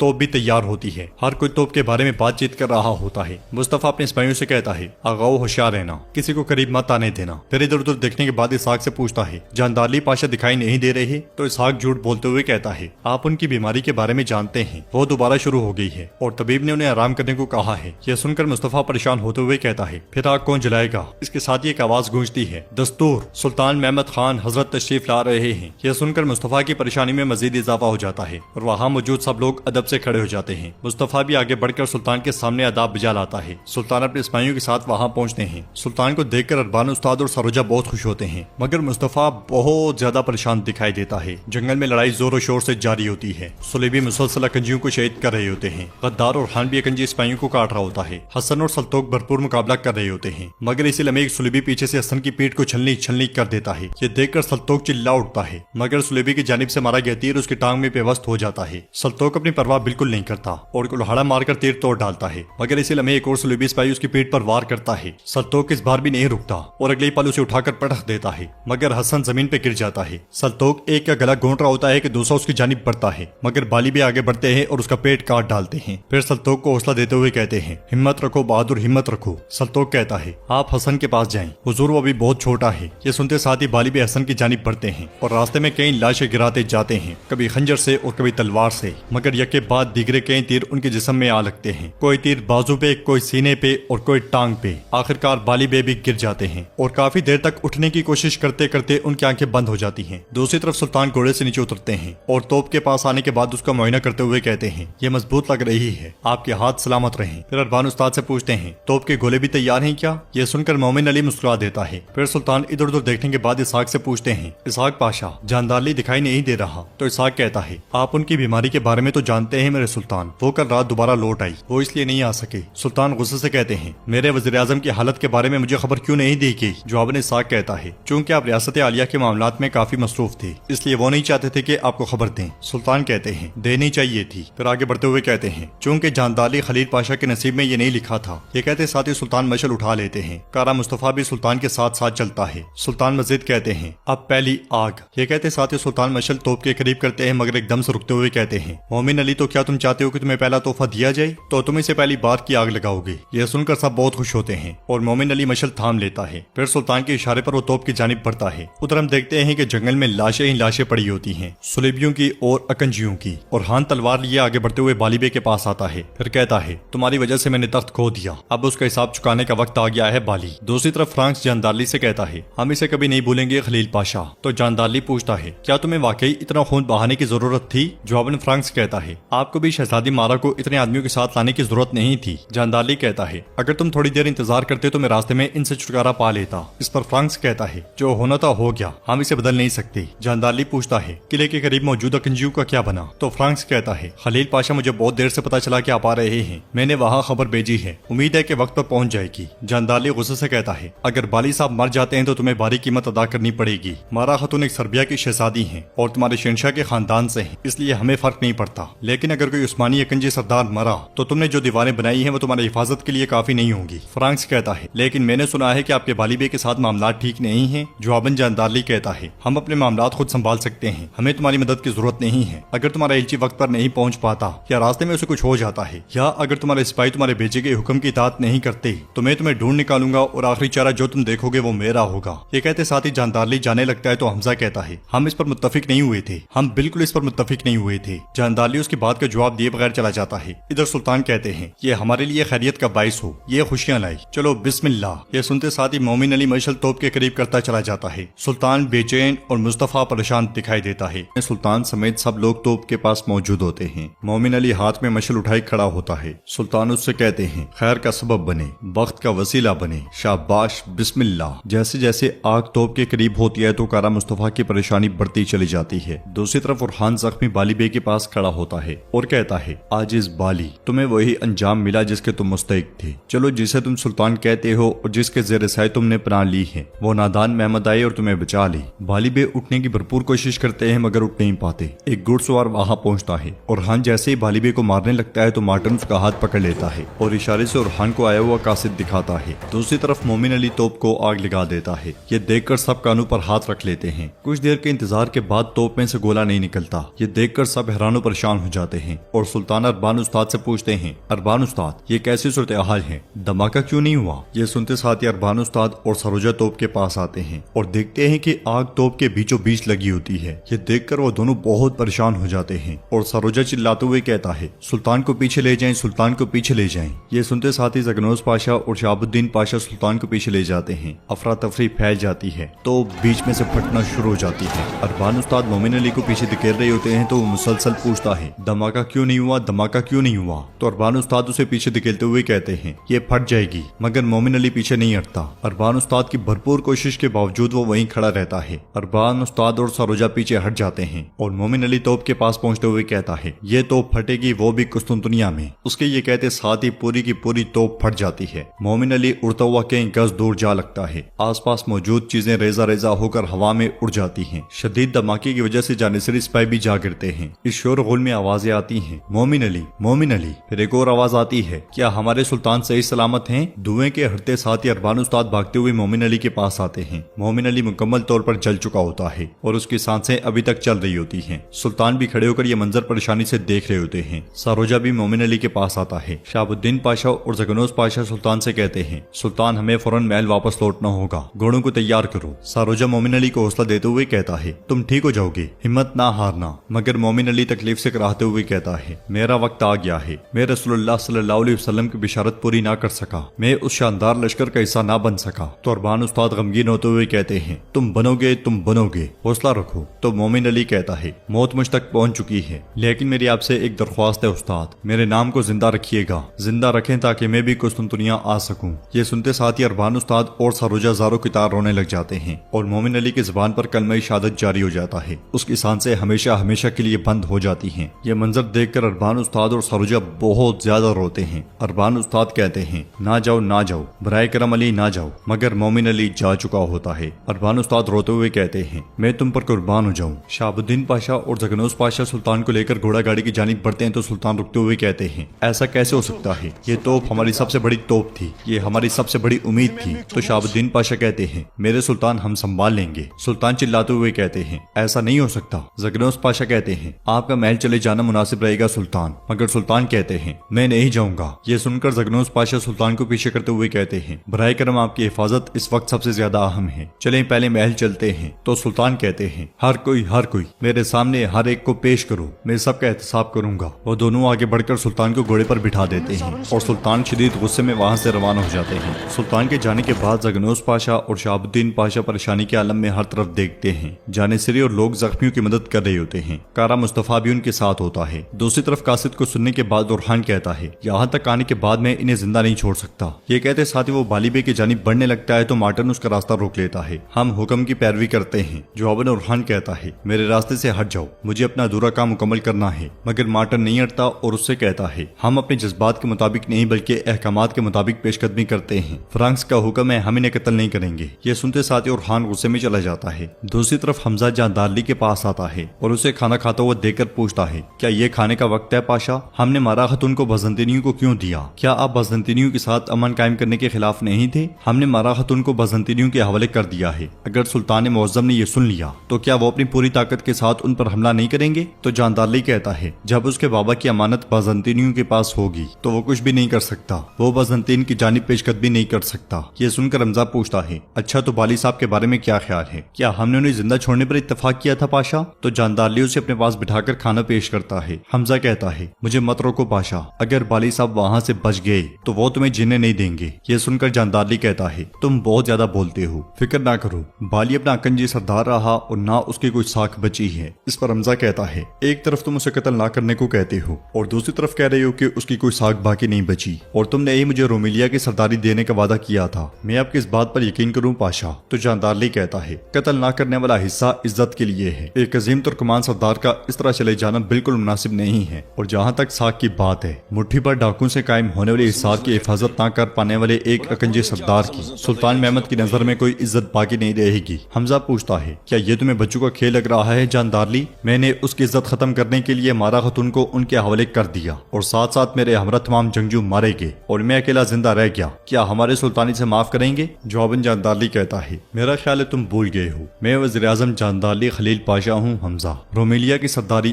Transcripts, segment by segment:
توپ بھی تیار ہوتی ہے۔ ہر کوئی توپ کے بارے میں بات چیت کر رہا ہوتا ہے۔ مصطفیٰ اپنے سپاہیوں سے کہتا ہے آغاؤ ہوشیار رہنا، کسی کو قریب مت آنے دینا۔ پھر ادھر ادھر دیکھنے کے بعد اسحاق سے پوچھتا ہے جاندارلی پاشا دکھائی نہیں دے رہے؟ تو اسحاق جھوٹ بولتے ہوئے کہتا ہے آپ ان کی بیماری کے بارے میں جانتے ہیں، وہ دوبارہ شروع ہو گئی ہے اور طبیب نے انہیں آرام کرنے کو کہا ہے۔ یہ سن کر مصطفیٰ پریشان ہوتے ہوئے کہتا ہے پھر آگ کون جلائے گا؟ اس کے ساتھ ایک آواز گونجتی ہے دستور، سلطان محمد خان حضرت تشریف لا رہے ہیں۔ یہ سن کر مصطفیٰ کی پریشانی میں مزید اضافہ ہو جاتا ہے اور وہاں موجود سب لوگ ادب سے کھڑے ہو جاتے ہیں۔ مصطفیٰ بھی آگے بڑھ کر سلطان کے سامنے آداب بجا لاتا ہے۔ سلطان اپنے سپاہیوں کے ساتھ وہاں پہنچتے ہیں۔ سلطان کو دیکھ کر اربان استاد اور سروجہ بہت خوش ہوتے ہیں، مگر مصطفیٰ بہت زیادہ پریشان دکھائی دیتا ہے۔ جنگل میں لڑائی زور و شور سے جاری ہوتی ہے۔ صلیبی مسلسل اکنجیوں کو شہید کر رہے ہوتے ہیں۔ غدار اور خان بھی اکنجی سپاہیوں کو کاٹ رہا ہوتا ہے۔ حسن اور سلطوق بھرپور مقابلہ کر رہے ہوتے ہیں، مگر اسی لمحے ایک صلیبی پیچھے سے حسن کی پیٹھ کو چھلنی چھلنی کر دیتا ہے۔ یہ دیکھ کر سلطوق چلا اٹھتا ہے، مگر صلیبی کی جانب سے مارا گیا تیر اس کی ٹانگ میں پیوست ہو جاتا ہے۔ سلطوق اپنی پرواہ بالکل نہیں کرتا اور کلہاڑا مار کر تیر توڑ ڈالتا ہے، مگر اسی لمحے ایک اور صلیبی سپاہی اس کی پیٹھ پر وار کرتا ہے۔ سلطوق اس بار بھی نہیں رکتا اور اگلے پل اسے اٹھا کر پٹخ دیتا ہے، مگر حسن زمین پہ گر جاتا ہے۔ سلطوق ایک کا گلا گھونٹ رہا ہوتا ہے کہ دوسرا اس کی جانب بڑھتا ہے، مگر بالی بھی آگے بڑھتے ہیں اور اس کا پیٹ کاٹ ڈالتے ہیں۔ پھر سلطوق کو حوصلہ دیتے ہوئے کہتے ہیں ہمت رکھو بہادر، ہمت رکھو۔ سلطوق کہتا ہے آپ حسن کے پاس جائیں، حضور وہ ابھی بہت چھوٹا ہے۔ یہ سنتے ساتھ ہی بالی بھی حسن کی جانب بڑھتے ہیں اور راستے میں کئی لاشیں گراتے جاتے ہیں، کبھی خنجر سے اور کبھی تلوار سے، مگر یک کے بعد دیگرے کئی تیر ان کے جسم میں آ لگتے ہیں۔ کوئی تیر بازو پہ، کوئی سینے پہ اور کوئی ٹانگ پہ۔ آخرکار بالی بے بھی گر جاتے ہیں اور کافی دیر تک اٹھنے کی کوشش کرتے کرتے ان کی آنکھیں بند ہو جاتی ہیں۔ دوسری طرف سلطان گھوڑے سے نیچے اترتے ہیں اور توپ کے پاس آنے کے بعد اس کا معائنہ کرتے ہوئے کہتے ہیں یہ مضبوط لگ رہی ہے، آپ کے ہاتھ سلامت رہیں۔ پھر اربان استاد سے پوچھتے ہیں توپ کے گولے بھی تیار ہیں کیا؟ یہ سن کر مومن علی مسکرا دیتا ہے۔ پھر سلطان ادھر ادھر دیکھنے کے بعد اسحاق سے پوچھتے ہیں اسحاق پاشا جاندارلی دکھائی نہیں دے رہا؟ تو اسحاق کہتا ہے آپ ان کی بیماری کے بارے میں تو جانتے ہیں میرے سلطان، وہ کل رات دوبارہ لوٹ آئی، وہ اس لیے نہیں آ سکے۔ سلطان غصے سے کہتے ہیں میرے وزیر اعظم کی حالت کے بارے میں مجھے خبر کیوں نہیں دی گئی؟ جواب میں اسحاق کہتا ہے چونکہ آپ ریاست عالیہ کے معاملات میں کافی مصروف تھے، اس لیے وہ نہیں چاہتے تھے کہ آپ کو خبر دیں۔ سلطان کہتے ہیں دینی چاہیے تھی۔ پھر آگے بڑھتے ہوئے کہتے ہیں چونکہ جاندارلی خلیل پاشا کے نصیب میں یہ نہیں لکھا تھا۔ یہ کہتے ساتھ ہی سلطان مشعل اٹھا لیتے ہیں۔ کارا مصطفیٰ بھی سلطان کے ساتھ ساتھ چلتا ہے۔ سلطان مزید کہتے ہیں اب پہلی آگ۔ یہ کہتے ساتھ ہی سلطان مشعل توپ کے قریب کرتے ہیں، مگر ایک دم سے رکتے ہوئے کہتے ہیں مومن علی تو کیا تم چاہتے ہو کہ تمہیں پہلا تحفہ دیا جائے؟ تو تم اسے پہلی بار کی آگ لگاؤ گے۔ یہ سن کر سب بہت خوش ہوتے ہیں اور مومن علی مشعل تھام لیتا ہے۔ پھر سلطان کے اشارے پر وہ توپ کی جانب بڑھتا ہے۔ ادھر ہم دیکھتے ہیں کہ جنگل میں لاشیں ہی لاشیں پڑی ہوتی ہیں، صلیبیوں کی اور اکنجیوں کی، اور ہان تلوار لیے آگے بڑھتے ہوئے بالی بے کے پاس آتا ہے۔ پھر کہتا ہے تمہاری وجہ سے میں نے تخت کھو دیا، اب اس کا حساب چکانے کا وقت آ گیا ہے بالی۔ دوسری طرف فرانکس جاندارلی سے کہتا ہے ہم اسے کبھی نہیں بھولیں گے خلیل پاشا۔ تو جاندارلی پوچھتا ہے کیا تمہیں واقعی اتنا خون بہانے کی ضرورت تھی؟ جواباً فرانکس کہتا ہے آپ کو بھی شہزادی مارا کو اتنے آدمیوں کے ساتھ لانے کی ضرورت نہیں تھی۔ جاندارلی کہتا ہے اگر تم تھوڑی دیر انتظار کرتے تو میں راستے میں ان سے چھٹکارا پا لیتا۔ اس پر فرانکس کہتا ہے جو ہونا تھا ہو گیا، ہم اسے بدل نہیں سکتے۔ جاندارلی پوچھتا ہے قلعے کے قریب موجود اکنجیوں کا کیا بنا؟ تو فرانکس کہتا ہے خلیل پاشا مجھے بہت دیر سے پتا چلا کہ آپ آ رہے ہیں، میں نے وہاں خبر بھیجی ہے، امید ہے کہ وقت پر پہنچ جائے گی۔ جاندارلی غصے سے کہتا ہے اگر بالی صاحب مر جاتے ہیں تو تمہیں بھاری قیمت ادا کرنی پڑے گی۔ مارا خاتون ایک سربیا کی شہزادی ہیں اور تمہارے شہنشاہ کے خاندان سے ہیں، اس لیے ہمیں فرق نہیں پڑتا، لیکن اگر کوئی عثمانی اکنجی سردار مرا تو تم نے جو دیواریں بنائی ہیں وہ تمہاری حفاظت کے لیے کافی نہیں ہوں گی۔ فرانکس کہتا ہے لیکن میں نے سنا ہے کہ آپ کے بالی بے کے ساتھ معاملات ٹھیک نہیں ہیں۔ جواباً جاندارلی کہتا ہے ہم اپنے معاملات خود سنبھال سکتے ہیں، ہمیں تمہاری مدد کی ضرورت نہیں ہے۔ اگر تمہارا ایلچی وقت پر نہیں پہنچ پاتا یا راستے میں اسے کچھ ہو جاتا ہے، یا اگر تمہارے سپاہی تمہارے بھیجے گئے حکم کی اطاعت نہیں کرتے تو میں تمہیں ڈھونڈ نکالوں گا اور آخری چارہ جو تم دیکھو گے وہ میرا ہوگا۔ یہ کہتے ساتھ ہی جاندارلی جانے لگتا ہے تو حمزہ کہتا ہے ہم اس پر متفق نہیں ہوئے تھے، ہم بالکل اس پر متفق نہیں ہوئے تھے۔ جاندارلی اس کی بات کا جواب دیے بغیر چلا جاتا ہے۔ ادھر سلطان کہتے ہیں یہ ہمارے لیے خیریت کا باعث ہو، یہ خوشیاں لائی، چلو بسم اللہ۔ یہ سنتے ساتھ ہی مومن علی مشعل توپ کے قریب کرتا چلا جاتا ہے۔ سلطان بے چین اور مصطفیٰ پریشان دکھائی دیتا ہے۔ سلطان سمیت سب لوگ توپ کے پاس موجود ہوتے ہیں۔ مومن علی ہاتھ میں مشعل اٹھائے کھڑا ہوتا ہے۔ سلطان اس سے کہتے ہیں خیر کا سبب بنے، بخت کا وسیلہ بنے، شاباش بسم اللہ۔ جیسے جیسے آگ توپ کے قریب ہوتی ہے تو کارا مصطفیٰ کی پریشانی بڑھتی چلی جاتی ہے۔ دوسری طرف ارحان زخمی بالی بے کے پاس کھڑا ہوتا ہے اور کہتا ہے عاجز بالی، تمہیں وہی انجام ملا جس کے تم مستحق تھے۔ چلو جسے تم سلطان کہتے ہو اور جس کے زیر سائے تم نے پناہ لی ہے، وہ نادان محمد آئے اور تمہیں بچا لے۔ بالی بے اٹھنے کی بھرپور کوشش کرتے ہیں مگر اٹھ نہیں پاتے۔ ایک گھڑ سوار وہاں پہنچتا ہے۔ ارحان جیسے ہی بالی بے کو مارنے لگتا ہے تو مارٹن اس کا ہاتھ پکڑ لیتا ہے اور اشارے سے ارحان کو آیا ہوا قاصد دکھاتا ہے۔ دوسری طرف مومن علی توپ کو آگ لگا دیتا ہے۔ یہ دیکھ کر سب کانوں پر ہاتھ رکھ لیتے ہیں۔ کچھ دیر کے انتظار کے بعد توپ میں سے گولا نہیں نکلتا۔ یہ دیکھ کر سب حیران و پریشان ہو جاتے ہیں۔ جاتے ہیں اور سلطان اربان استاد سے پوچھتے ہیں، اربان استاد یہ کیسی صورتحال ہے، دھماکہ کیوں نہیں ہوا؟ یہ سنتے ساتھ ہی اربان استاد اور سروجا توپ کے پاس آتے ہیں اور دیکھتے ہیں کہ آگ توپ کے بیچوں بیچ لگی ہوتی ہے۔ یہ دیکھ کر وہ دونوں بہت پریشان ہو جاتے ہیں اور سروجا چلاتے ہوئے کہتا ہے، سلطان کو پیچھے لے جائیں، سلطان کو پیچھے لے جائیں۔ یہ سنتے ساتھ ہی زگنوز پاشا اور شہاب الدین پاشا سلطان کو پیچھے لے جاتے ہیں۔ افراتفری پھیل جاتی ہے تو بیچ میں سے پھٹنا شروع ہو جاتی ہے۔ اربان استاد مومن علی کو پیچھے دھکیل رہے ہوتے ہیں تو وہ مسلسل پوچھتا ہے، دھماکہ کیوں نہیں ہوا، دھماکہ کیوں نہیں ہوا؟ تو اربان استاد اسے پیچھے دھکیلتے ہوئے کہتے ہیں، یہ پھٹ جائے گی، مگر مومن علی پیچھے نہیں ہٹتا۔ اربان استاد کی بھرپور کوشش کے باوجود وہ وہیں کھڑا رہتا ہے۔ اربان استاد اور سروجا پیچھے ہٹ جاتے ہیں اور مومن علی توپ کے پاس پہنچتے ہوئے کہتا ہے، یہ توپ پھٹے گی، وہ بھی قسطنطنیہ میں۔ اس کے یہ کہتے ساتھ ہی پوری کی پوری توپ پھٹ جاتی ہے۔ مومن علی اڑتا ہوا کئی گز دور جا لگتا ہے۔ آس پاس موجود چیزیں ریزہ ریزہ ہو کر ہوا میں اڑ جاتی ہیں۔ شدید دھماکے کی وجہ سے جانصری سپاہی بھی جا گرتے ہیں۔ اس شور غل میں آوازیں آتی ہیں، مومن علی، مومن علی۔ پھر ایک اور آواز آتی ہے، کیا ہمارے سلطان صحیح سلامت ہیں؟ دھوئیں کے ہٹتے ساتھ ہی اربان استاد بھاگتے ہوئے مومن علی کے پاس آتے ہیں۔ مومن علی مکمل طور پر جل چکا ہوتا ہے اور اس کی سانسیں ابھی تک چل رہی ہوتی ہیں۔ سلطان بھی کھڑے ہو کر یہ منظر پریشانی سے دیکھ رہے ہوتے ہیں۔ سروجا بھی مومن علی کے پاس آتا ہے۔ شہاب الدین پاشا اور زگنوز پاشا سلطان سے کہتے ہیں، سلطان ہمیں فوراً محل واپس لوٹنا ہوگا، گھوڑوں کو تیار کرو۔ سروجا مومن علی کو حوصلہ دیتے ہوئے کہتا ہے، تم ٹھیک ہو جاؤ گے، ہمت نہ ہارنا۔ مگر مومن علی تکلیف سے کراہتے ہوئے کہتا ہے، میرا وقت آ گیا ہے، میں رسول اللہ صلی اللہ علیہ وسلم کی بشارت پوری نہ کر سکا، میں اس شاندار لشکر کا حصہ نہ بن سکا۔ تو اربان استاد غمگین ہوتے ہوئے کہتے ہیں، تم بنو گے، تم بنو گے، حوصلہ رکھو۔ تو مومن علی کہتا ہے، موت مجھ تک پہنچ چکی ہے، لیکن میری آپ سے ایک درخواست ہے استاد، میرے نام کو زندہ رکھیے گا، زندہ رکھیں تاکہ میں بھی قسطنطنیہ آ سکوں۔ یہ سنتے ساتھ ہی اربان استاد اور سروجا زاروں کی طرح رونے لگ جاتے ہیں اور مومن علی کی زبان پر کلمہ شہادت جاری ہو جاتا ہے، اس کی سانسیں ہمیشہ ہمیشہ کے لیے بند ہو جاتی ہیں۔ یہ منظر دیکھ کر اربان استاد اور سروجا بہت زیادہ روتے ہیں۔ اربان استاد کہتے ہیں، نہ جاؤ نہ جاؤ، برائے کرم علی نہ جاؤ، مگر مومن علی جا چکا ہوتا ہے۔ اربان استاد روتے ہوئے کہتے ہیں، میں تم پر قربان ہو جاؤں۔ شہاب الدین پاشا اور زگنوز پاشا سلطان کو لے کر گھوڑا گاڑی کی جانب بڑھتے ہیں تو سلطان رکتے ہوئے کہتے ہیں، ایسا کیسے ہو سکتا ہے، یہ توپ ہماری سب سے بڑی توپ تھی، یہ ہماری سب سے بڑی امید تھی۔ تو شہاب الدین پاشا کہتے ہیں، میرے سلطان ہم سنبھال لیں گے۔ سلطان چلاتے ہوئے کہتے ہیں، ایسا نہیں ہو سکتا۔ زگنوز پاشا کہتے ہیں، آپ کا محل چلے جانا مناسب رہے گا سلطان، مگر سلطان کہتے ہیں، میں نہیں جاؤں گا۔ یہ سن کر زگنوز پاشا سلطان کو پیچھے کرتے ہوئے کہتے ہیں، برائے کرم آپ کی حفاظت اس وقت سب سے زیادہ اہم ہے، چلیں پہلے محل چلتے ہیں۔ تو سلطان کہتے ہیں، ہر کوئی میرے سامنے ہر ایک کو پیش کرو، میں سب کا احتساب کروں گا۔ وہ دونوں آگے بڑھ کر سلطان کو گھوڑے پر بٹھا دیتے ہیں اور سلطان شدید غصے میں وہاں سے روانہ ہو جاتے ہیں۔ سلطان کے جانے کے بعد زگنوز پاشا اور شہاب الدین پاشا پریشانی کے عالم میں ہر طرف دیکھتے ہیں۔ جانصری اور لوگ زخمیوں کی مدد کر رہے ہوتے ہیں۔ کارا مصطفیٰ بھی ان کے ساتھ ہوتا ہے۔ دوسری طرف قاصد کو سننے کے بعد اورحان کہتا ہے، یہاں تک آنے کے بعد میں انہیں زندہ نہیں چھوڑ سکتا۔ یہ کہتے ساتھ ہی وہ بالی بے کی جانب بڑھنے لگتا ہے تو مارٹن اس کا راستہ روک لیتا ہے۔ ہم حکم کی پیروی کرتے ہیں۔ جواباً اورحان کہتا ہے، میرے راستے سے ہٹ جاؤ، مجھے اپنا ادھورا کام مکمل کرنا ہے۔ مگر مارٹن نہیں ہٹتا اور اس سے کہتا ہے، ہم اپنے جذبات کے مطابق نہیں بلکہ احکامات کے مطابق پیش قدمی کرتے ہیں۔ فرانکس کا حکم ہے، ہم انہیں قتل نہیں کریں گے۔ یہ سنتے ساتھ ہی اورحان غصے میں چلا جاتا ہے۔ دوسری طرف حمزہ جاندارلی کے پاس آتا ہے اور اسے کھانا کھاتا ہوا دیکھ کر پوچھتا ہے، کیا یہ کھانے کا وقت ہے پاشا؟ ہم نے مارا خاتون کو بازنطینیوں کو کیوں دیا؟ کیا آپ بازنطینیوں کے ساتھ امن قائم کرنے کے خلاف نہیں تھے؟ ہم نے مارا خاتون کو بازنطینیوں کے حوالے کر دیا ہے۔ اگر سلطان معظم نے یہ سن لیا تو کیا وہ اپنی پوری طاقت کے ساتھ ان پر حملہ نہیں کریں گے؟ تو جاندارلی کہتا ہے، جب اس کے بابا کی امانت بازنطینیوں کے پاس ہوگی تو وہ کچھ بھی نہیں کر سکتا، وہ بازنطین کی جانب پیش قدمی نہیں کر سکتا۔ یہ سن کر حمزہ پوچھتا ہے، اچھا تو بالی صاحب کے بارے میں کیا خیال ہے؟ کیا ہم نے انہیں زندہ چھوڑنے پر اتفاق کیا تھا پاشا؟ تو جاندارلی اسے اپنے پاس بٹھا کر کھانا پیش کرتا ہے۔ حمزہ کہتا ہے، مجھے مت روکو پاشا، اگر بالی صاحب وہاں سے بچ گئے تو وہ تمہیں جینے نہیں دیں گے۔ یہ سن کر جاندارلی کہتا ہے، تم بہت زیادہ بولتے ہو، فکر نہ کرو، بالی اپنا اکنجی سردار رہا اور نہ اس کی کوئی ساکھ بچی ہے۔ اس پر حمزہ کہتا ہے، ایک طرف تم اسے قتل نہ کرنے کو کہتے ہو اور دوسری طرف کہہ رہے ہو کہ اس کی کوئی ساکھ باقی نہیں بچی، اور تم نے ہی مجھے رومیلیا کی سرداری دینے کا وعدہ کیا تھا، میں اب کس بات پر یقین کروں پاشا؟ تو جاندارلی کہتا ہے، قتل نہ کرنے والا حصہ عزت کے لیے ہے، ایک عظیم ترکمان سردار کا اس طرح چلے جانا بالکل مناسب نہیں ہے، اور جہاں تک ساکھ کی بات ہے، مٹھی پر ڈاکوں سے قائم ہونے والی حصات کی حفاظت نہ کر پانے والے ایک اکنجی سردار کی سلطان محمد کی نظر میں کوئی عزت باقی نہیں رہے گی۔ حمزہ پوچھتا ہے، کیا یہ تمہیں بچوں کا کھیل لگ رہا ہے جاندارلی؟ میں نے اس کی عزت ختم کرنے کے لیے مارا خاتون کو ان کے حوالے کر دیا اور ساتھ ساتھ میرے ہمراہ تمام جنگجو مارے گئے اور میں اکیلا زندہ رہ گیا، کیا ہمارے سلطانی سے معاف کریں گے؟ جواباً جاندارلی کہتا ہے، میرا خیال ہے تم بھول گئے ہو، میں وزیر اعظم جاندارلی خلیل پاشا ہوں۔ حمزہ، رومیلیا کی سرداری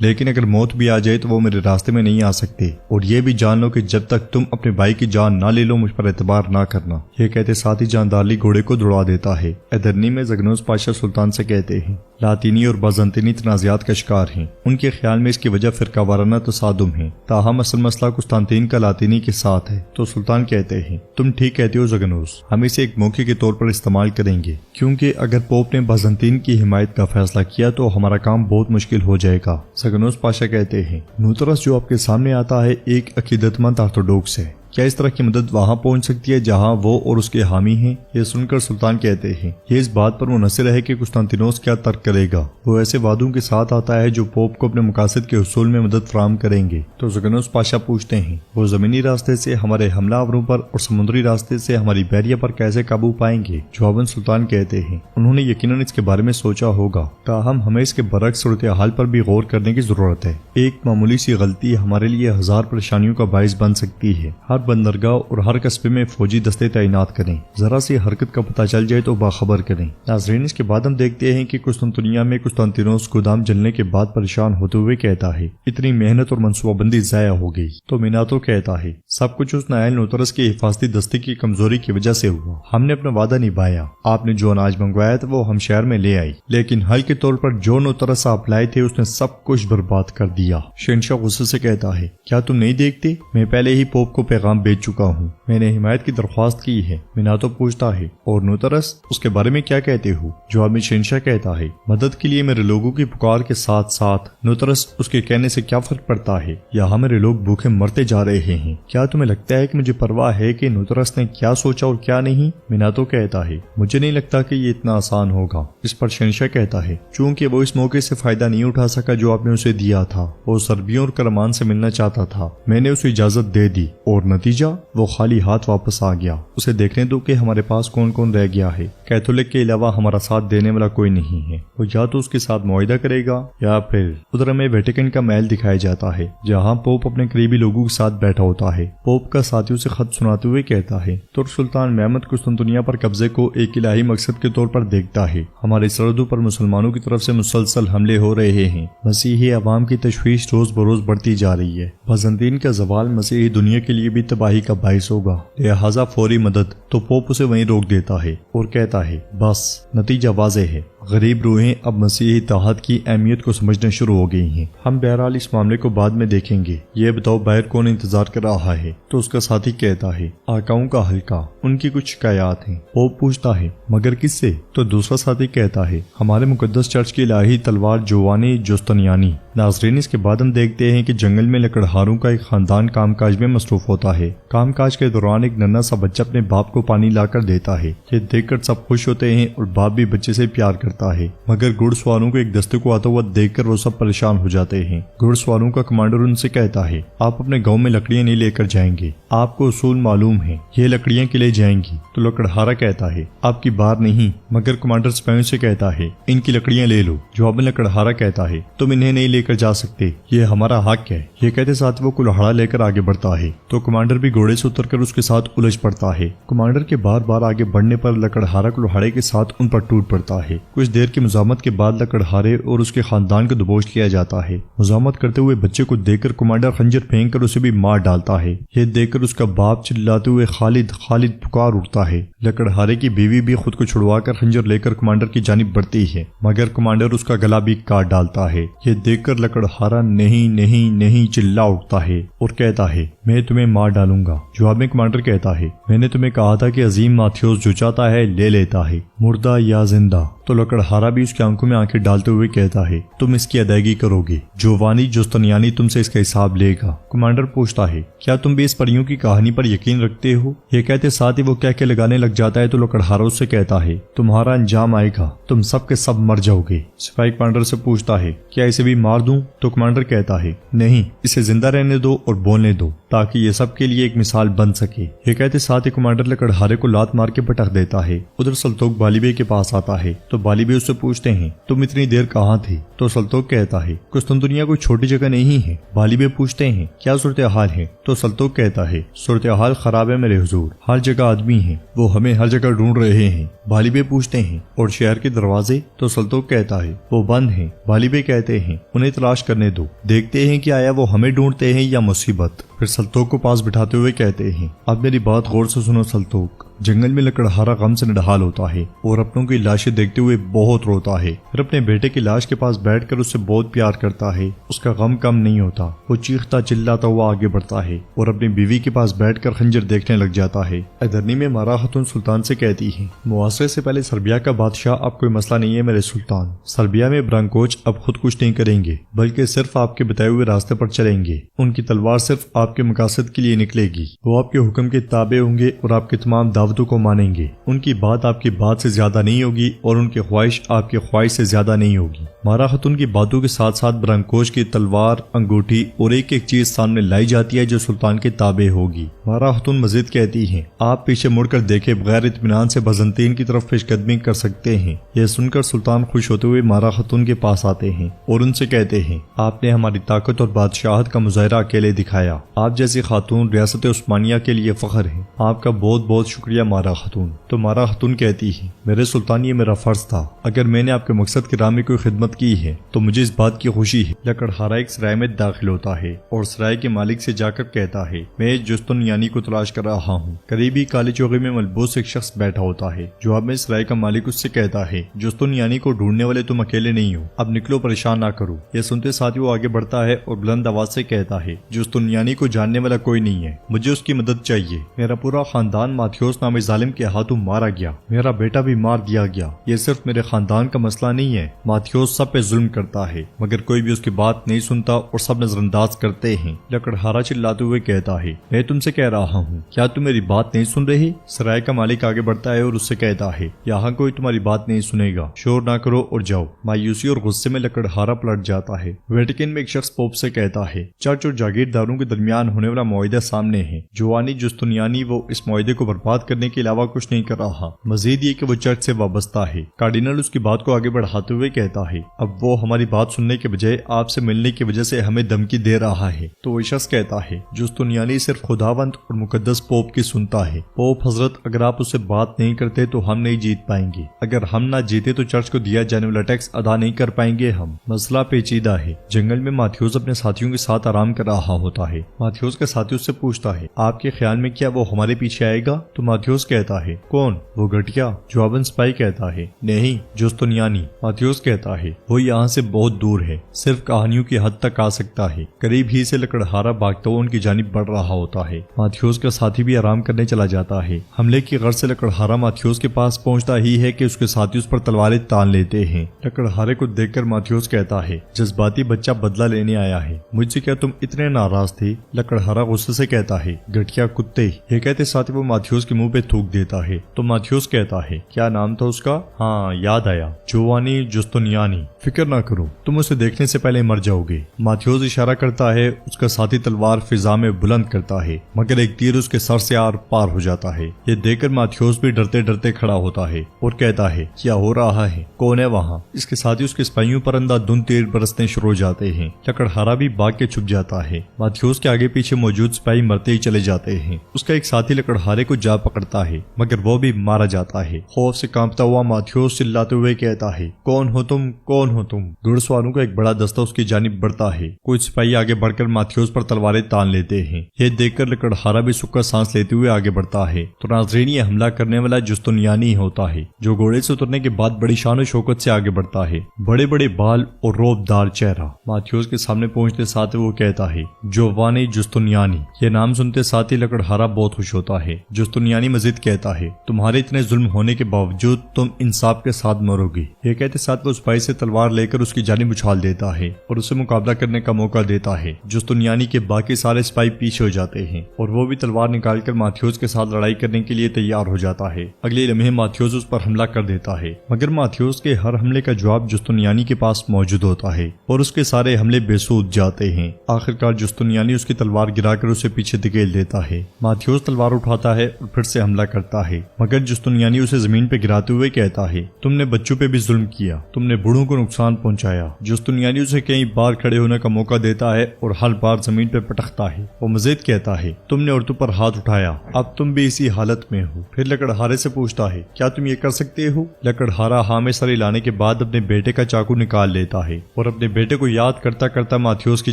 لیکن اگر موت بھی آ جائے تو وہ میرے راستے میں نہیں آ سکتے، اور یہ بھی جان لو کہ جب تک تم اپنے بھائی کی جان نہ لے لو مجھ پر اعتبار نہ کرنا۔ یہ کہتے ساتھ ہی جاندارلی گھوڑے کو دوڑا دیتا ہے۔ ادرنی میں زگنوس پاشا سلطان سے کہتے ہیں لاطینی اور بازنطینی تنازعات کا شکار ہیں، ان کے خیال میں اس کی وجہ فرقہ وارانہ تصادم ہے، تاہم اصل مسئلہ قسطنطین کا لاطینی کے ساتھ ہے۔ تو سلطان کہتے ہیں تم ٹھیک کہتے ہو زگنوس، ہم اسے ایک موقع کے طور پر استعمال کریں گے، کیونکہ اگر پوپ نے بازنطین کی حمایت کا فیصلہ کیا تو ہمارا کام بہت مشکل ہو جائے گا۔ زگنوس پاشا کہتے ہیں نوترس جو آپ کے سامنے آتا ہے ایک عقیدت مند آرتھوڈوکس ہے، کیا اس طرح کی مدد وہاں پہنچ سکتی ہے جہاں وہ اور اس کے حامی ہیں؟ یہ سن کر سلطان کہتے ہیں یہ اس بات پر منحصر ہے کہ قسطنطینوس کیا ترک کرے گا، وہ ایسے وعدوں کے ساتھ آتا ہے جو پوپ کو اپنے مقاصد کے حصول میں مدد فراہم کریں گے۔ تو زگنوس پاشا پوچھتے ہیں وہ زمینی راستے سے ہمارے حملہ آوروں پر اور سمندری راستے سے ہماری بحریہ پر کیسے قابو پائیں گے؟ جواباً سلطان کہتے ہیں انہوں نے یقیناً اس کے بارے میں سوچا ہوگا، تاہم ہمیں اس کے برعکس صورتحال پر بھی غور کرنے کی ضرورت ہے۔ ایک معمولی سی غلطی ہمارے لیے ہزار پریشانیوں کا باعث بن سکتی ہے۔ ہر بندرگاہ اور ہر قصبے میں فوجی دستے تعینات کریں، ذرا سی حرکت کا پتہ چل جائے تو باخبر کریں۔ ناظرین اس کے بعد ہم دیکھتے ہیں کہ قسطنطنیہ میں قسطنطینوس گودام جلنے کے بعد پریشان ہوتے ہوئے کہتا ہے اتنی محنت اور منصوبہ بندی ضائع ہو گئی۔ تو میناتو کہتا ہے سب کچھ اس نائل نوترس کے حفاظتی دستے کی کمزوری کی وجہ سے ہوا، ہم نے اپنا وعدہ نبھایا، آپ نے جو اناج منگوایا تھا وہ ہم شہر میں لے آئی، لیکن حل کے طور پر جو نوترس آپ لائے تھے اس نے سب کچھ برباد کر دیا۔ شہنشاہ غصے سے کہتا ہے کیا تم نہیں دیکھتے میں پہلے ہی پوپ کو پیغام بھیج چکا ہوں، میں نے حمایت کی درخواست کی ہے۔ میناتو پوچھتا ہے اور نوترس اس کے بارے میں کیا کہتے ہو؟ جواب میں شہنشاہ کہتا ہے مدد کے لیے میرے لوگوں کی پکار کے ساتھ ساتھ نوترس اس کے کہنے سے کیا فرق پڑتا ہے؟ یہاں میرے لوگ بھوکے مرتے جا رہے ہیں، کیا تمہیں لگتا ہے کہ مجھے پرواہ ہے کہ نوترس نے کیا سوچا اور کیا نہیں؟ میناتو کہتا ہے مجھے نہیں لگتا کہ یہ اتنا آسان ہوگا۔ اس پر شہنشاہ کہتا ہے چونکہ وہ اس موقع سے فائدہ نہیں اٹھا سکا جو آپ نے اسے دیا تھا، وہ سربیوں اور کرمان سے ملنا چاہتا تھا، میں نے اسے اجازت دے دی اور نتیجہ وہ خالی ہاتھ واپس آ گیا۔ اسے دیکھنے دو کہ ہمارے پاس کون کون رہ گیا ہے، کیتھولک کے علاوہ ہمارا ساتھ دینے والا کوئی نہیں ہے، وہ یا تو اس کے ساتھ معاہدہ کرے گا یا پھر ادھر ہمیں ویٹیکن کا محل دکھایا جاتا ہے جہاں پوپ اپنے قریبی لوگوں کے ساتھ بیٹھا ہوتا ہے۔ پوپ کا ساتھیوں سے خط سناتے ہوئے کہتا ہے ترک سلطان مہمت قسطنطنیہ پر قبضے کو ایک الہی مقصد کے طور پر دیکھتا ہے، ہماری سرحدوں پر مسلمانوں کی طرف سے مسلسل حملے ہو رہے ہیں، مسیحی عوام کی تشویش روز بروز بڑھتی جا رہی ہے، بازنطین کا زوال مسیحی دنیا کے لیے بھی تباہی کا باعث ہوگا، لہذا فوری مدد۔ تو پوپ اسے وہیں روک دیتا ہے اور کہتا ہے بس نتیجہ واضح ہے، غریب روحیں اب مسیحی اتحاد کی اہمیت کو سمجھنا شروع ہو گئی ہیں، ہم بہرحال اس معاملے کو بعد میں دیکھیں گے، یہ بتاؤ باہر کون انتظار کر رہا ہے؟ تو اس کا ساتھی کہتا ہے آقاؤں کا حلقہ، ان کی کچھ شکایات ہیں۔ پوپ پوچھتا ہے مگر کس سے؟ تو دوسرا ساتھی کہتا ہے ہمارے مقدس چرچ کی الہی تلوار جوانی جوستنیانی۔ ناظرین اس کے بعد ہم دیکھتے ہیں کہ جنگل میں لکڑہاروں کا ایک خاندان کام کاج میں مصروف ہوتا ہے۔ کام کاج کے دوران ایک ننھا سا بچہ اپنے باپ کو پانی لا کر دیتا ہے، یہ دیکھ کر سب خوش ہوتے ہیں اور باپ بھی بچے سے پیار کرتا ہے، مگر گھڑ سواروں کو ایک دستے کو آتا ہوا دیکھ کر وہ سب پریشان ہو جاتے ہیں۔ گھڑ سواروں کا کمانڈر ان سے کہتا ہے آپ اپنے گاؤں میں لکڑیاں نہیں لے کر جائیں گے، آپ کو اصول معلوم ہے، یہ لکڑیاں کے لیے جائیں گی۔ تو لکڑہارا کہتا ہے آپ کی بار نہیں، مگر کمانڈر سپاہیوں سے کہتا ہے ان کی لکڑیاں لے لو۔ جواب میں لکڑہارا کہتا ہے تم انہیں نہیں لے کر جا سکتے، یہ ہمارا حق ہے۔ یہ کہتے ساتھ وہ کلہاڑا لے کر آگے بڑھتا ہے تو کمانڈر بھی گھوڑے سے اتر کر اس کے ساتھ الجھ پڑتا ہے۔ کمانڈر کے بار بار آگے بڑھنے پر لکڑہارا کلہاڑے کے ساتھ ان پر ٹوٹ پڑتا ہے۔ کچھ دیر کی مزاحمت کے بعد لکڑہارے اور اس کے خاندان کو دبوچ لیا جاتا ہے۔ مزاحمت کرتے ہوئے بچے کو دیکھ کر کمانڈر خنجر پھینک کر اسے بھی مار ڈالتا ہے۔ یہ دیکھ کر اس کا باپ چلاتے ہوئے خالد خالد پکار اٹھتا ہے۔ لکڑہارے کی بیوی بھی خود کو چھڑوا کر خنجر لے کر کمانڈر کی جانب بڑھتی ہے، مگر کمانڈر اس کا گلا بھی کاٹ ڈالتا ہے۔ یہ دیکھ کر لکڑہارا نہیں نہیں نہیں چلا اٹھتا ہے اور کہتا ہے میں تمہیں مار ڈالوں گا۔ جواب میں کمانڈر کہتا ہے میں نے تمہیں کہا تھا کہ عظیم ماتھیوس جو چاہتا ہے لے لیتا ہے، مردہ یا زندہ۔ تو لکڑہارا بھی اس کی آنکھوں میں آنکھیں ڈالتے ہوئے کہتا ہے تم اس کی ادائیگی کرو گے، جوانی جوستنیانی تم سے اس کا حساب لے گا۔ کمانڈر پوچھتا ہے کیا تم بھی اس پریوں کی کہانی پر یقین رکھتے ہو؟ یہ کہتے ساتھ ہی وہ کہہ کے لگانے لگ جاتا ہے تو لکڑہارا اس سے کہتا ہے تمہارا انجام آئے گا، تم سب کے سب مر جاؤ گے۔ سپاہی کمانڈر سے پوچھتا ہے کیا اسے بھی مار دوں؟ تو کمانڈر کہتا ہے نہیں، اسے زندہ رہنے دو اور بولنے دو، تاکہ یہ سب کے لیے ایک مثال بن سکے۔ یہ کہتے ساتھ ہی کمانڈر لکڑہارے کو لات مار کے پٹک دیتا ہے۔ ادھر سلطوق بالی بے کے پاس آتا ہے تو بالی بے اس سے پوچھتے ہیں تم اتنی دیر کہاں تھی؟ تو سلطوق کہتا ہے قسطنطنیہ کوئی چھوٹی جگہ نہیں ہے۔ بالی بے پوچھتے ہیں کیا صورتحال ہے؟ تو سلطوق کہتا ہے صورتحال خراب ہے میرے حضور، ہر جگہ آدمی ہیں، وہ ہمیں ہر جگہ ڈھونڈ رہے ہیں۔ بالی بے پوچھتے ہیں اور شہر کے دروازے؟ تو سلطوق کہتا ہے وہ بند ہیں۔ بالی بے کہتے ہیں انہیں تلاش کرنے دو، دیکھتے ہیں کہ آیا وہ ہمیں ڈھونڈتے ہیں یا مصیبت۔ پھر سلطوق کو پاس بٹھاتے ہوئے کہتے ہیں اب میری بات غور سے سنو سلطوق۔ جنگل میں لکڑہارا غم سے نڈھال ہوتا ہے اور اپنوں کی لاشیں دیکھتے ہوئے بہت روتا ہے۔ پھر اپنے بیٹے کی لاش کے پاس بیٹھ کر اس سے بہت پیار کرتا ہے، اس کا غم کم نہیں ہوتا۔ وہ چیختا چلاتا ہوا آگے بڑھتا ہے اور اپنی بیوی کے پاس بیٹھ کر خنجر دیکھنے لگ جاتا ہے۔ ادرنی میں مارا خاتون سلطان سے کہتی ہے محاصرے سے پہلے سربیا کا بادشاہ اب کوئی مسئلہ نہیں ہے میرے سلطان۔ سربیا میں برانکوچ اب خود کچھ نہیں کریں گے بلکہ صرف آپ کے بتائے ہوئے راستے پر چلیں گے۔ ان کی تلوار صرف آپ کے مقاصد کے لیے نکلے گی، وہ آپ کے حکم کے تابع ہوں گے اور آپ کے تمام دعوتوں کو مانیں گے۔ ان کی بات آپ کی بات سے زیادہ نہیں ہوگی اور ان کی خواہش آپ کی خواہش سے زیادہ نہیں ہوگی۔ مارا خاتون کی باتوں کے ساتھ ساتھ برانکوچ کی تلوار، انگوٹھی اور ایک ایک چیز سامنے لائی جاتی ہے جو سلطان کے تابع ہوگی۔ مارا خاتون مزید کہتی ہیں آپ پیچھے مڑ کر دیکھے بغیر اطمینان سے بازنطین کی طرف پیش قدمی کر سکتے ہیں۔ یہ سن کر سلطان خوش ہوتے ہوئے مارا خاتون کے پاس آتے ہیں اور ان سے کہتے ہیں آپ نے ہماری طاقت اور بادشاہت کا مظاہرہ اکیلے دکھایا۔ آپ جیسی خاتون ریاست عثمانیہ کے لیے فخر ہے، آپ کا بہت بہت شکریہ مارا خاتون۔ تو مارا خاتون کہتی ہے میرے سلطان یہ میرا فرض تھا، اگر میں نے آپ کے مقصد کی راہ میں کوئی خدمت کی ہے تو مجھے اس بات کی خوشی ہے۔ لکڑہارا ایک سرائے میں داخل ہوتا ہے اور سرائے کے مالک سے جا کر کہتا ہے میں جستن یانی کو تلاش کر رہا ہوں۔ قریبی کالے چوغے میں ملبوس ایک شخص بیٹھا ہوتا ہے۔ جواب میں سرائے کا مالک اس سے کہتا ہے جستن یانی کو ڈھونڈنے والے تم اکیلے نہیں ہو، اب نکلو پریشان نہ کرو۔ یہ سنتے ساتھ ہی وہ آگے بڑھتا ہے اور بلند آواز سے کہتا ہے جستن یانی کو جاننے والا کوئی نہیں ہے، مجھے اس کی مدد چاہیے۔ میرا پورا خاندان ماتھیوس نامی ظالم کے ہاتھوں مارا گیا، میرا بیٹا بھی مار دیا گیا۔ یہ صرف میرے خاندان کا مسئلہ نہیں ہے، ماتھیوس سب پہ ظلم کرتا ہے مگر کوئی بھی اس کی بات نہیں سنتا اور سب نظر انداز کرتے ہیں۔ لکڑہارا چلاتے ہوئے کہتا ہے میں تم سے کہہ رہا ہوں کیا تم میری بات نہیں سن رہے؟ سرائے کا مالک آگے بڑھتا ہے اور اس سے کہتا ہے یہاں کوئی تمہاری بات نہیں سنے گا، شور نہ کرو اور جاؤ۔ مایوسی اور غصے میں لکڑہارا پلٹ جاتا ہے۔ ویٹیکن میں ایک شخص پوپ سے کہتا ہے چرچ اور جاگیرداروں کے درمیان ہونے والا معاہدہ سامنے ہے، جوانی جستنیانی وہ اس معاہدے کو برباد کرنے کے علاوہ کچھ نہیں کر رہا، مزید یہ کہ وہ چرچ سے وابستہ ہے۔ کارڈینل اس کی بات کو آگے بڑھاتے ہوئے کہتا ہے اب وہ ہماری بات سننے کے بجائے آپ سے ملنے کی وجہ سے ہمیں دھمکی دے رہا ہے۔ تو وہ شخص کہتا ہے جستنیانی صرف خداوند اور مقدس پوپ کی سنتا ہے۔ پوپ حضرت اگر آپ اس سے بات نہیں کرتے تو ہم نہیں جیت پائیں گے، اگر ہم نہ جیتے تو چرچ کو دیا جانے والا ٹیکس ادا نہیں کر پائیں گے ہم۔ مسئلہ پیچیدہ ہے۔ جنگل میں ماتھیوس اپنے ساتھیوں کے ساتھ آرام کر رہا ہوتا ہے۔ ماتھیوس کا ساتھی اس سے پوچھتا ہے آپ کے خیال میں کیا وہ ہمارے پیچھے آئے گا؟ تو ماتھیوس کہتا ہے کون؟ وہ گھٹیا؟ جواباً سپاہی کہتا ہے نہیں، جستنیانی۔ ماتھیوس کہتا ہے وہ یہاں سے بہت دور ہے، صرف کہانیوں کی حد تک آ سکتا ہے۔ قریب ہی سے لکڑہارا بھاگتا ہوا ان کی جانب بڑھ رہا ہوتا ہے۔ ماتھیوس کا ساتھی بھی آرام کرنے چلا جاتا ہے۔ حملے کی غرض سے لکڑہارا ماتھیوس کے پاس پہنچتا ہی ہے کہ اس کے ساتھی اس پر تلواریں تان لیتے ہیں۔ لکڑہارے کو دیکھ کر ماتھیوس کہتا ہے جذباتی بچہ بدلہ لینے آیا ہے، مجھ سے کیا تم اتنے ناراض تھے؟ لکڑہارا غصے سے کہتا ہے گھٹیا کتے۔ یہ کہتے ساتھ وہ ماتھیوس کے منہ پہ تھوک دیتا ہے۔ تو ماتھیوس کہتا ہے کیا نام تھا اس کا؟ ہاں یاد آیا، جوانی جستنیانی۔ فکر نہ کرو، تم اسے دیکھنے سے پہلے مر جاؤ گے۔ ماتھیوس اشارہ کرتا ہے، اس کا ساتھی تلوار فضا میں بلند کرتا ہے مگر ایک تیر اس کے سر سے آر پار ہو جاتا ہے۔ یہ دیکھ کر ماتھیوس بھی ڈرتے ڈرتے کھڑا ہوتا ہے اور کہتا ہے کیا ہو رہا ہے؟ کون ہے وہاں؟ اس کے ساتھی اس کے سپاہیوں پر اندھا دھند تیر برسنے شروع ہو جاتے ہیں۔ لکڑہارا بھی بھاگ کے چھپ جاتا ہے۔ ماتھیوس کے آگے پیچھے موجود سپاہی مرتے ہی چلے جاتے ہیں۔ اس کا ایک ساتھی لکڑہارے کو جا پکڑتا ہے مگر وہ بھی مارا جاتا ہے۔ خوف سے کانپتا ہوا ماتھیوس چلاتے ہوئے کہتا ہے کون ہو تم؟ کون ہو تم؟ گھڑ سواروں کا ایک بڑا دستہ اس کی جانب بڑھتا ہے۔ کچھ سپاہی آگے بڑھ کر ماتھیوس پر تلواریں تان لیتے ہیں۔ یہ دیکھ کر لکڑہارا بھی سکا سانس لیتے ہوئے آگے بڑھتا ہے تو ناظرین یہ حملہ کرنے والا جستنیانی ہوتا ہے جو گھوڑے سے اترنے کے بعد بڑی شان و شوکت سے آگے بڑھتا ہے، بڑے بڑے بال اور روب دار چہرہ۔ ماتھیوس کے سامنے پہنچتے ساتھ وہ کہتا ہے جوانی جستنیانی۔ یہ نام سنتے ساتھ ہی لکڑہارا بہت خوش ہوتا ہے۔ جستنیانی مزید کہتا ہے تمہارے اتنے ظلم ہونے کے باوجود تم انصاف کے ساتھ مرو گی۔ یہ کہتے ساتھ وہ سپاہی سے تلوار لے کر اس کی جانب اچھال دیتا ہے اور اسے مقابلہ کرنے کا موقع دیتا ہے۔ جستنیانی کے باقی سارے سپاہی پیچھے ہو جاتے ہیں اور وہ بھی تلوار نکال کر ماتھیوس کے ساتھ لڑائی کرنے کے لیے تیار ہو جاتا ہے۔ اگلے لمحے ماتھیوس اس پر حملہ کر دیتا ہے مگر ماتھیوس کے ہر حملے کا جواب جستنیانی کے پاس موجود ہوتا ہے اور اس کے سارے حملے بے سود جاتے ہیں۔ آخرکار جستنیانی اس کی تلوار تلوار گرا کر اسے پیچھے دھکیل دیتا ہے۔ ماتھیوس تلوار اٹھاتا ہے اور پھر سے حملہ کرتا ہے، مگر جستنیانی اسے زمین پہ گراتے ہوئے کہتا ہے تم نے بچوں پہ بھی ظلم کیا، تم نے بوڑھوں کو نقصان پہنچایا۔ جستنیانی اسے کئی بار کھڑے ہونے کا موقع دیتا ہے اور ہر بار زمین پہ پٹکتا ہے۔ وہ مزید کہتا ہے تم نے عورتوں پر ہاتھ اٹھایا، اب تم بھی اسی حالت میں ہو۔ پھر لکڑہارے سے پوچھتا ہے کیا تم یہ کر سکتے ہو؟ لکڑہارا ہاں میں ساری لانے کے بعد اپنے بیٹے کا چاقو نکال لیتا ہے اور اپنے بیٹے کو یاد کرتا کرتا ماتھیوس کی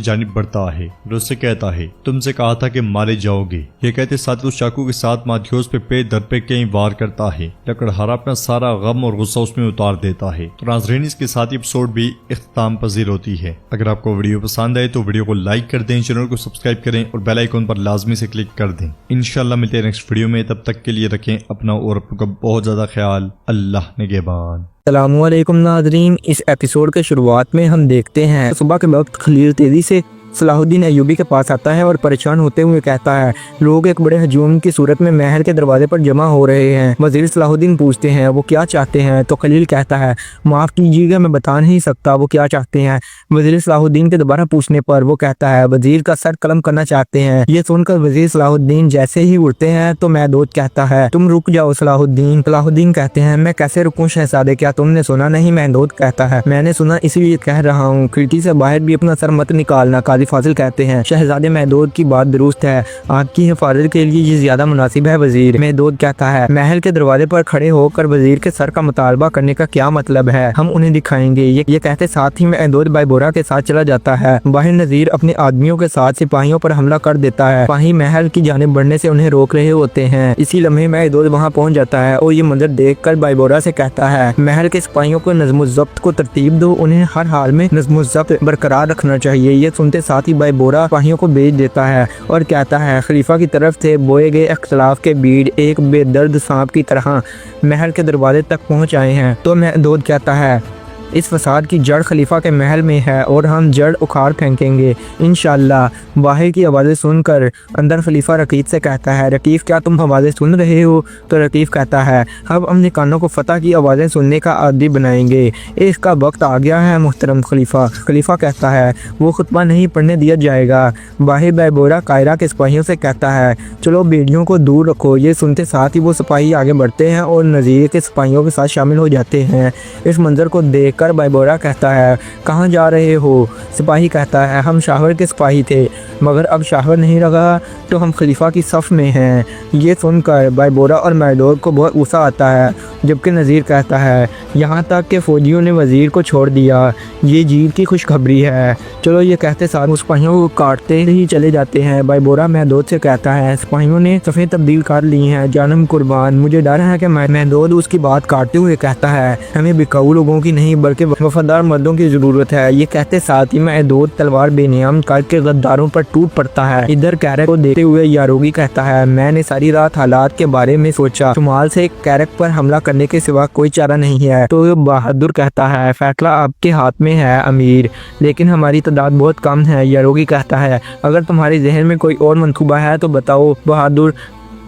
جانب بڑھتا ہے اور اس سے کہتا ہے تم سے کہا تھا کہ مارے جاؤ گے۔ یہ کہتے ساتھ اس چاقو کے ساتھ ماتھیوس پہ در پہ کئی وار کرتا ہے۔ لکڑہارا اپنا سارا غم اور غصہ اس میں اتار دیتا ہے۔ تو ناظرین اس کے ساتھ ایپیسوڈ بھی اختتام پذیر ہوتی ہے۔ اگر آپ کو ویڈیو پسند آئے تو ویڈیو کو لائک کر دیں، چینل کو سبسکرائب کریں اور بیل آئیکن پر لازمی سے کلک کر دیں۔ انشاءاللہ ملتے ہیں نیکسٹ ویڈیو میں، تب تک کے لیے رکھیں اپنا اور اپنوں کا بہت زیادہ خیال۔ اللہ نگہبان۔ السلام علیکم ناظرین، اس ایپیسوڈ کے شروعات میں ہم دیکھتے ہیں صبح کے وقت خلیل تیزی سے صلاح الدین ایوبی کے پاس آتا ہے اور پریشان ہوتے ہوئے کہتا ہے لوگ ایک بڑے ہجوم کی صورت میں محل کے دروازے پر جمع ہو رہے ہیں۔ وزیر صلاح الدین پوچھتے ہیں وہ کیا چاہتے ہیں؟ تو خلیل کہتا ہے معاف کیجیے گا میں بتا نہیں سکتا وہ کیا چاہتے ہیں۔ وزیر صلاح الدین کے دوبارہ پوچھنے پر وہ کہتا ہے وزیر کا سر قلم کرنا چاہتے ہیں۔ یہ سن کر وزیر صلاح الدین جیسے ہی اٹھتے ہیں تو مہدود کہتا ہے تم رک جاؤ صلاح الدین۔ صلاح الدین کہتے ہیں میں کیسے رکوں شہزادے، کیا تم نے سنا نہیں؟ مہدود کہتا ہے میں نے سنا اس لیے کہہ رہا ہوں، کھڑکی سے باہر بھی اپنا سر مت نکالنا۔ قاضی فاضل کہتے ہیں شہزادے مہدود کی بات درست ہے، آپ کی حفاظت کے لیے یہ زیادہ مناسب ہے وزیر۔ مہدود کہتا ہے محل کے دروازے پر کھڑے ہو کر وزیر کے سر کا مطالبہ کرنے کا کیا مطلب ہے، ہم انہیں دکھائیں گے۔ یہ کہتے ساتھ ہی مہدود بائبورا کے ساتھ چلا جاتا ہے۔ باہر نذیر اپنے آدمیوں کے ساتھ سپاہیوں پر حملہ کر دیتا ہے، سپاہی محل کی جانب بڑھنے سے انہیں روک رہے ہوتے ہیں۔ اسی لمحے مہدود وہاں پہنچ جاتا ہے اور یہ منظر دیکھ کر بائبورا سے کہتا ہے محل کے سپاہیوں کو نظم و ضبط کو ترتیب دو، انہیں ہر حال میں نظم و ضبط برقرار رکھنا چاہیے۔ یہ سنتے ساتھ ہی بائبورا سپاہیوں کو بھیج دیتا ہے اور کہتا ہے خلیفہ کی طرف سے بوئے گئے اختلاف کے بیڑ ایک بے درد سانپ کی طرح محل کے دروازے تک پہنچ آئے ہیں۔ تو مہدود کہتا ہے اس فساد کی جڑ خلیفہ کے محل میں ہے اور ہم جڑ اکھاڑ پھینکیں گے انشاءاللہ۔ باہر کی آوازیں سن کر اندر خلیفہ رقیب سے کہتا ہے رقیب کیا تم آوازیں سن رہے ہو؟ تو رقیب کہتا ہے اب اپنے کانوں کو فتح کی آوازیں سننے کا عادی بنائیں گے، اس کا وقت آ گیا ہے محترم خلیفہ۔ خلیفہ کہتا ہے وہ خطبہ نہیں پڑھنے دیا جائے گا۔ باہر بائبورا قاہرہ کے سپاہیوں سے کہتا ہے چلو بیڑیوں کو دور رکھو۔ یہ سنتے ساتھ ہی وہ سپاہی آگے بڑھتے ہیں اور نذیر کے سپاہیوں کے ساتھ شامل ہو جاتے ہیں۔ اس منظر کو دیکھ کر بائبورا کہتا ہے کہاں جا رہے ہو؟ سپاہی کہتا ہے ہم شاہور کے سپاہی تھے مگر اب شاہور نہیں رہا تو ہم خلیفہ کی صف میں ہیں۔ یہ سن کر بائبورا اور مہدود کو بہت غصہ آتا ہے، جبکہ نذیر کہتا ہے یہاں تک کہ فوجیوں نے وزیر کو چھوڑ دیا، یہ جیت کی خوشخبری ہے۔ چلو یہ کہتے ساتھ سپاہیوں کو کاٹتے ہی چلے جاتے ہیں۔ بائبورا مہدود سے کہتا ہے سپاہیوں نے صفیں تبدیل کر لی ہیں جانم قربان، مجھے ڈر ہے کہ مہدود اس کی بات کاٹتے ہوئے کہتا ہے ہمیں بکاؤ لوگوں کی نہیں بلکہ وفادار مردوں کی ضرورت ہے۔ یہ کہتے ساتھ ہی مہدود تلوار بے نیام کر کے غداروں پر ٹوٹ پڑتا ہے۔ ادھر کیرک کو دیکھتے ہوئے یاروگی کہتا ہے میں نے ساری رات حالات کے بارے میں سوچا، شمال سے کیرک پر حملہ کرنے کے سوا کوئی چارہ نہیں ہے۔ تو بہادر کہتا ہے فیصلہ آپ کے ہاتھ میں ہے امیر، لیکن ہماری تعداد بہت کم ہے۔ یاروگی کہتا ہے اگر تمہارے ذہن میں کوئی اور منصوبہ ہے تو بتاؤ۔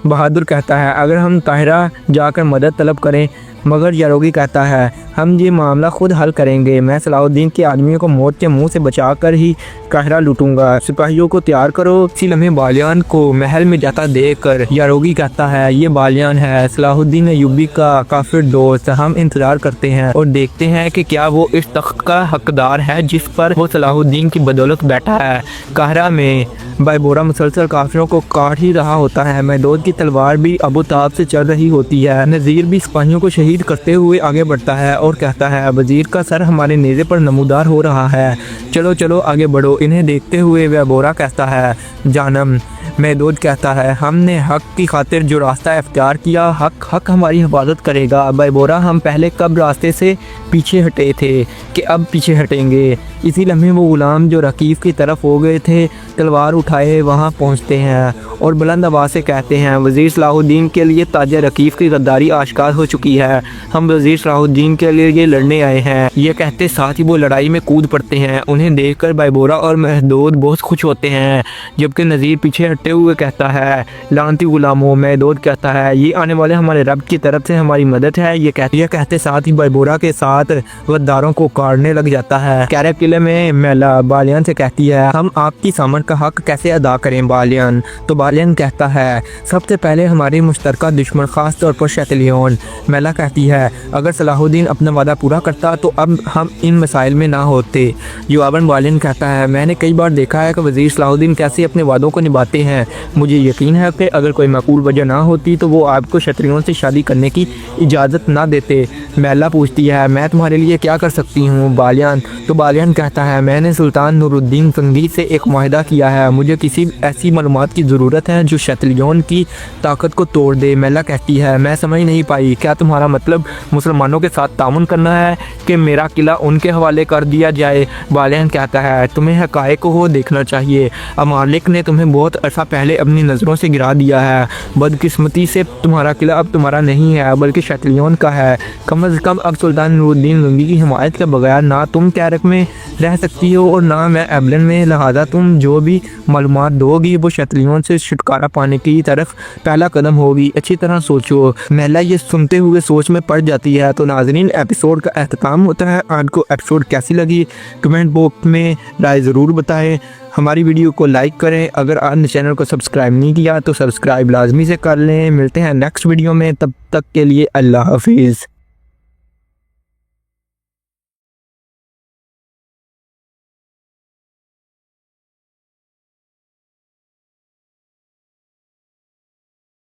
بہادر کہتا ہے اگر ہم قاہرہ جا کر مدد طلب کریں، مگر یاروگی کہتا ہے ہم یہ معاملہ خود حل کریں گے، میں صلاح الدین کے آدمیوں کو موت کے منہ سے بچا کر ہی قاہرہ لوٹوں گا، سپاہیوں کو تیار کرو۔ اسی لمحے بالیان کو محل میں جاتا دیکھ کر یاروگی کہتا ہے یہ بالیان ہے صلاح الدین ایوبی کا کافر دوست، ہم انتظار کرتے ہیں اور دیکھتے ہیں کہ کیا وہ اس تخت کا حقدار ہے جس پر وہ صلاح الدین کی بدولت بیٹھا ہے۔ قاہرہ میں بائبورا مسلسل کافروں کو کاٹ ہی رہا ہوتا ہے، مہدود کی تلوار بھی ابو تاب سے چل رہی ہوتی ہے۔ نذیر بھی سپاہیوں کو شہید کرتے ہوئے آگے بڑھتا ہے اور کہتا ہے وزیر کا سر ہمارے نیزے پر نمودار ہو رہا ہے، چلو چلو آگے بڑھو۔ انہیں دیکھتے ہوئے بائبورا کہتا ہے جانم۔ مہدود کہتا ہے ہم نے حق کی خاطر جو راستہ اختیار کیا، حق ہماری حفاظت کرے گا۔ بائبورا ہم پہلے کب راستے سے پیچھے ہٹے تھے کہ اب پیچھے ہٹیں گے؟ اسی لمحے وہ غلام جو رقیف کی طرف ہو گئے تھے تلوار اٹھائے وہاں پہنچتے ہیں اور بلند آواز سے کہتے ہیں وزیر صلاح الدین کے لیے تاج رقیف کی غداری آشکار ہو چکی ہے، ہم وزیر صلاح الدین کے لیے یہ لڑنے آئے ہیں۔ یہ کہتے ساتھ ہی وہ لڑائی میں کود پڑتے ہیں۔ انہیں دیکھ کر بائبورا اور مہدود بہت خوش ہوتے ہیں، جبکہ نذیر پیچھے ہٹتے ہوئے کہتا ہے لعنتی غلاموں۔ مہدود کہتا ہے یہ آنے والے ہمارے رب کی طرف سے ہماری مدد ہے۔ یہ کہتے ساتھ ہی بائبورا کے ساتھ غداروں کو کاٹنے لگ جاتا ہے۔ کیرک کے قلعے میں میلا بالیان سے کہتی ہے ہم آپ کی سامن کا حق کیسے ادا کریں بالیان؟ تو بالیان کہتا ہے سب سے پہلے ہماری مشترکہ دشمن خاص طور پر شیطلیون۔ میلا کہتی ہے اگر صلاح الدین اپنا وعدہ پورا کرتا تو اب ہم ان مسائل میں نہ ہوتے۔ جواباً بالیان کہتا ہے میں نے کئی بار دیکھا ہے کہ وزیر صلاح الدین کیسے اپنے وعدوں کو نبھاتے ہیں، مجھے یقین ہے کہ اگر کوئی معقول وجہ نہ ہوتی تو وہ آپ کو شتریوں سے شادی کرنے کی اجازت نہ دیتے۔ میلا پوچھتی ہے میں تمہارے لیے کیا کر سکتی ہوں بالیان؟ تو بالیان کہتا ہے میں نے سلطان نور الدین سنگی سے ایک معاہدہ کیا ہے، مجھے کسی ایسی معلومات کی ضرورت ہے جو شتلیون کی طاقت کو توڑ دے۔ میلا کہتی ہے میں سمجھ نہیں پائی، کیا تمہارا مطلب مسلمانوں کے ساتھ تعاون کرنا ہے کہ میرا قلعہ ان کے حوالے کر دیا جائے؟ بالیان کہتا ہے تمہیں حقائق کو دیکھنا چاہیے، ممالک نے تمہیں بہت عرصہ پہلے اپنی نظروں سے گرا دیا ہے، بدقسمتی سے تمہارا قلعہ اب تمہارا نہیں ہے بلکہ شتلیون کا ہے۔ کم از کم اب سلطان نور الدین زنگی کی حمایت کے بغیر نہ تم کیرک میں رہ سکتی ہو اور نہ میں ایبلن میں، لہذا تم جو بھی معلومات دو گی وہ شتلیون سے چھٹکارا پانے کی طرف پہلا قدم ہوگی، اچھی طرح سوچو۔ میلا یہ سنتے ہوئے سوچ میں پڑ جاتی ہے۔ تو ناظرین ایپیسوڈ کا اختتام ہوتا ہے۔ آپ کو ایپیسوڈ کیسی لگی کمنٹ باکس میں رائے ضرور بتائیں، ہماری ویڈیو کو لائک کریں، اگر آپ نے چینل کو سبسکرائب نہیں کیا تو سبسکرائب لازمی سے کر لیں۔ ملتے ہیں نیکسٹ ویڈیو میں، تب تک کے لیے اللہ حافظ۔